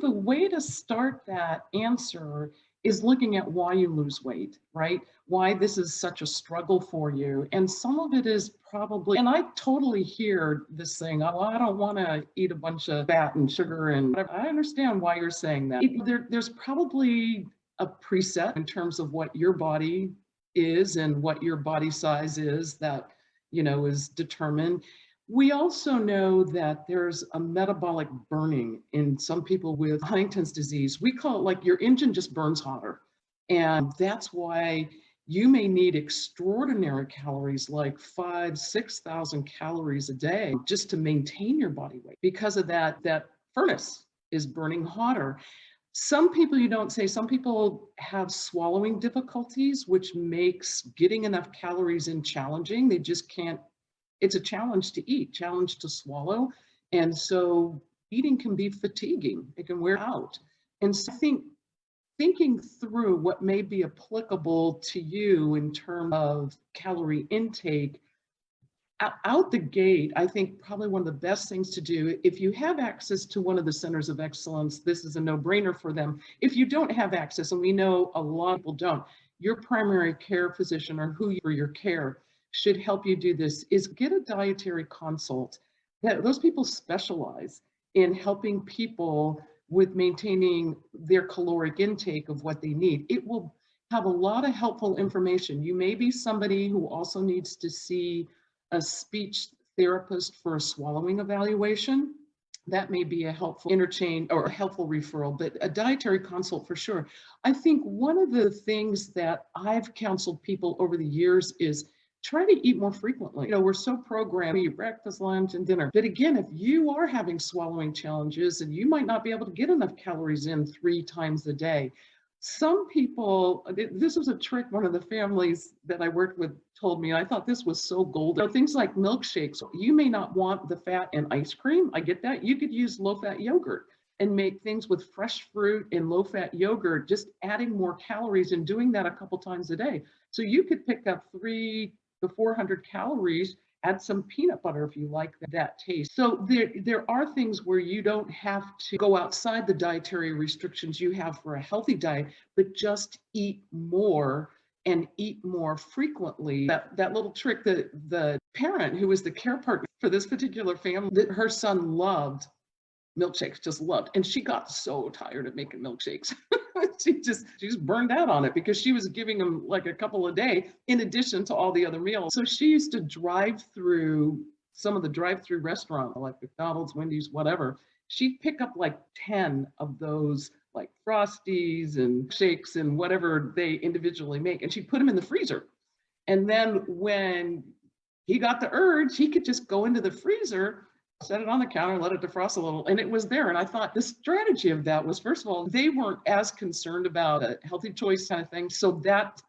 the way to start that answer is looking at why you lose weight, right? Why this is such a struggle for you. And some of it is probably, and I totally hear this thing, oh, I don't want to eat a bunch of fat and sugar and whatever. I understand why you're saying that. There's probably a preset in terms of what your body is and what your body size is that, is determined. We also know that there's a metabolic burning in some people with Huntington's disease. We call it like your engine just burns hotter. And that's why you may need extraordinary calories, like 6,000 calories a day just to maintain your body weight. Because of that furnace is burning hotter. Some people, some people have swallowing difficulties, which makes getting enough calories in challenging. They just can't. It's a challenge to eat, challenge to swallow. And so eating can be fatiguing. It can wear out. And so I think thinking through what may be applicable to you in terms of calorie intake, out the gate, I think probably one of the best things to do, if you have access to one of the centers of excellence, this is a no-brainer for them. If you don't have access, and we know a lot of people don't, your primary care physician or who for your care should help you do this is get a dietary consult. Those people specialize in helping people with maintaining their caloric intake of what they need. It will have a lot of helpful information. You may be somebody who also needs to see a speech therapist for a swallowing evaluation. That may be a helpful interchange or a helpful referral, but a dietary consult for sure. I think one of the things that I've counseled people over the years is try to eat more frequently. We're so programmed, we eat breakfast, lunch, and dinner. But again, if you are having swallowing challenges and you might not be able to get enough calories in 3 times a day, some people, this was a trick one of the families that I worked with told me, and I thought this was so golden. Things like milkshakes, you may not want the fat in ice cream. I get that. You could use low-fat yogurt and make things with fresh fruit and low-fat yogurt, just adding more calories and doing that a couple times a day. So you could pick up 300 to 400 calories, add some peanut butter if you like that taste. So there are things where you don't have to go outside the dietary restrictions you have for a healthy diet, but just eat more and eat more frequently. That little trick that the parent who was the care partner for this particular family, that her son loved milkshakes, just loved. And she got so tired of making milkshakes. She's burned out on it because she was giving him like a couple a day in addition to all the other meals. So she used to drive through some of the drive-through restaurants like McDonald's, Wendy's, whatever. She'd pick up like 10 of those like Frosties and shakes and whatever they individually make. And she'd put them in the freezer. And then when he got the urge, he could just go into the freezer, set it on the counter, let it defrost a little, and it was there. And I thought the strategy of that was, first of all, they weren't as concerned about a healthy choice kind of thing. So that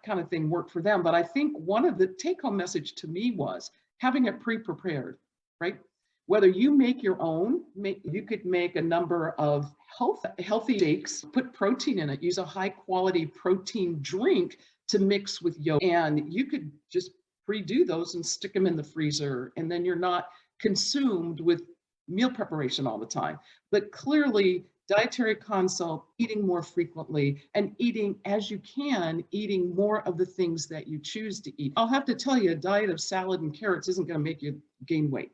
kind of thing worked for them. But I think one of the take-home message to me was having it pre-prepared, right? Whether you make your own, you could make a number of healthy shakes, put protein in it, use a high-quality protein drink to mix with yogurt. And you could just pre-do those and stick them in the freezer, and then you're not consumed with meal preparation all the time. But clearly, dietary consult, eating more frequently, and eating as you can, eating more of the things that you choose to eat. I'll have to tell you, a diet of salad and carrots isn't going to make you gain weight.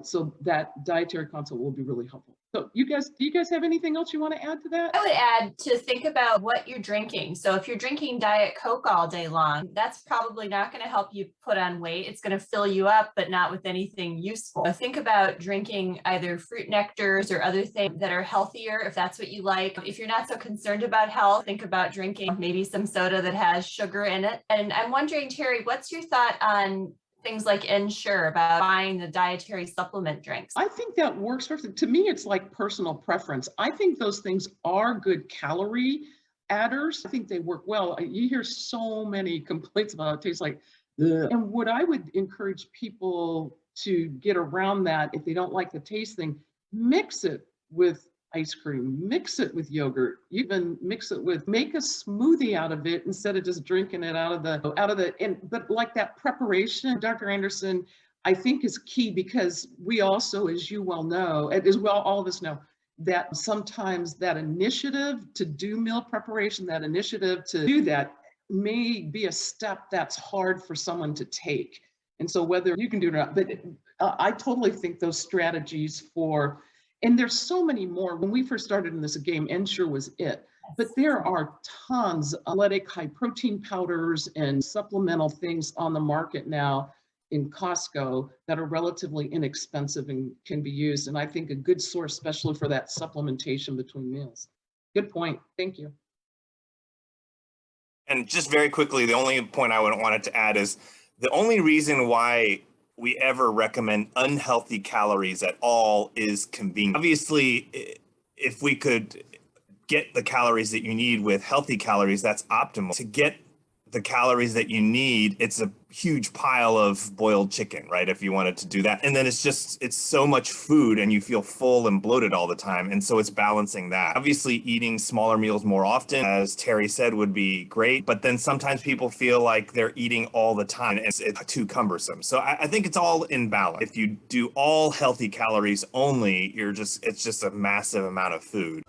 So that dietary consult will be really helpful. So do you guys have anything else you want to add to that? I would add to think about what you're drinking. So if you're drinking Diet Coke all day long, that's probably not going to help you put on weight. It's going to fill you up, but not with anything useful. So think about drinking either fruit nectars or other things that are healthier, if that's what you like. If you're not so concerned about health, think about drinking maybe some soda that has sugar in it. And I'm wondering, Terry, what's your thought on things like Ensure, about buying the dietary supplement drinks? I think that works perfect. To me, it's like personal preference. I think those things are good calorie adders. I think they work well. You hear so many complaints about it tastes like, ugh. And what I would encourage people to get around that, if they don't like the taste thing, mix it with ice cream, mix it with yogurt, even mix it with, make a smoothie out of it instead of just drinking it but like that preparation, Dr. Anderson, I think is key, because we also, as you well know, as well all of us know, that sometimes that initiative to do meal preparation, that initiative to do that may be a step that's hard for someone to take. And so whether you can do it or not, but I totally think those strategies for, and there's so many more. When we first started in this game, Ensure was it. But there are tons of athletic high protein powders and supplemental things on the market now in Costco that are relatively inexpensive and can be used. And I think a good source, especially for that supplementation between meals. Good point. Thank you. And just very quickly, the only point I would wanted to add is the only reason why we ever recommend unhealthy calories at all is convenience. Obviously, if we could get the calories that you need with healthy calories, that's optimal. To get the calories that you need, it's a huge pile of boiled chicken, right? If you wanted to do that. And then it's so much food and you feel full and bloated all the time. And so it's balancing that. Obviously, eating smaller meals more often, as Terry said, would be great. But then sometimes people feel like they're eating all the time and it's too cumbersome. So I think it's all in balance. If you do all healthy calories only, it's just a massive amount of food.